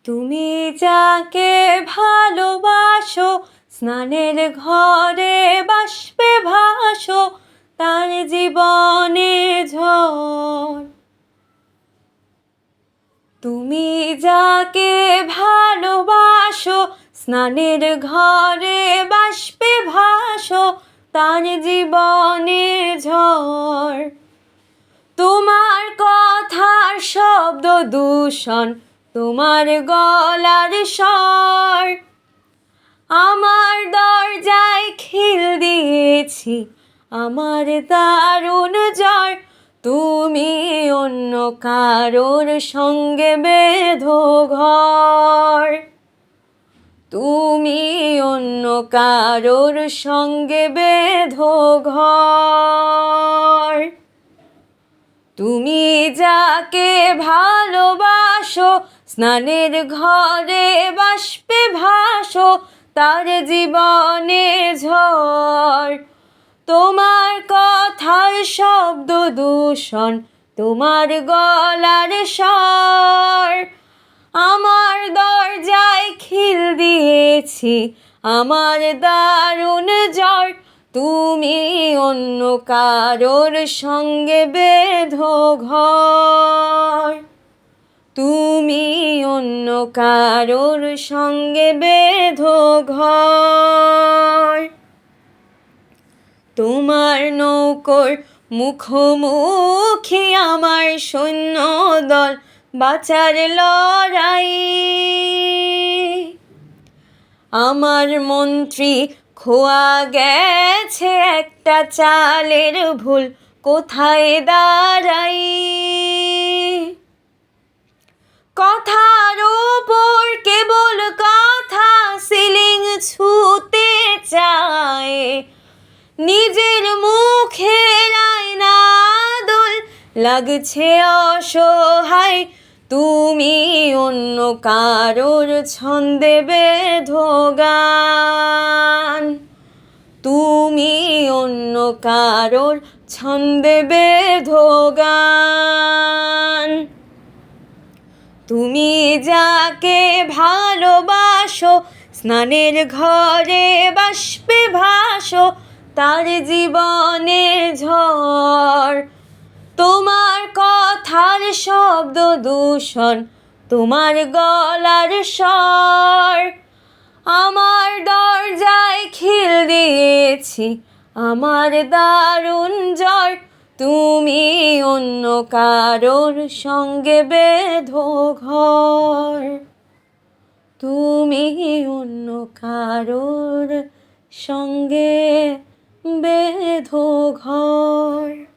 তুমি যাকে ভালোবাসো, স্নানের ঘরে বাষ্পে ভাসো, তার জীবনে ঝড়। তুমি যাকে ভালোবাসো, স্নানের ঘরে বাষ্পে ভাসো, তার জীবনে ঝড়। তোমার কথার শব্দ দূষণ, তোমার গলার স্বর। আমার দরজায় খিল দিয়েছি, আমার দারুণ জ্বর। তুমি অন্য কারোর সঙ্গে বেঁধো ঘর। তুমি অন্য কারোর সঙ্গে বেঁধো ঘর। তুমি যাকে ভালোবাসো, স্নানের ঘরে বাষ্পে ভাসো, তার জীবনে ঝড়। তোমার কথার শব্দ দূষণ, তোমার গলার স্বর। আমার দরজায় খিল দিয়েছি, আমার দারুণ জ্বর। তুমি অন্য কারোর সঙ্গে বেঁধো ঘর। তুমি অন্য কারোর সঙ্গে বেঁধো ঘর। তোমার নৌকোর মুখোমুখি আমার সৈন্যদল, বাঁচার লড়াই। আমার মন্ত্রী খোয়া গেছে একটা চালের ভুল, কোথায় দাঁড়াই। কথার ওপর কেবল কথা, সিলিং ছুঁতে চায়। নিজের মুখের আয়না দোল, লাগছে অসহায়। তুমি অন্য কারোর ছন্দে বেঁধো গান। তুমি অন্য কারোর ছন্দে বেঁধো গান। তুমি যাকে ভালোবাসো, স্নানের ঘরে বাষ্পে ভাসো, তার জীবনে ঝড়। তোমার কথার শব্দ দূষণ, তোমার গলার স্বর। আমার দরজায় খিল দিয়েছি, আমার দারুণ জ্বর। তুমি অন্য কারোর সঙ্গে বেঁধো ঘর। তুমি অন্য কারোর সঙ্গে বেঁধো ঘর।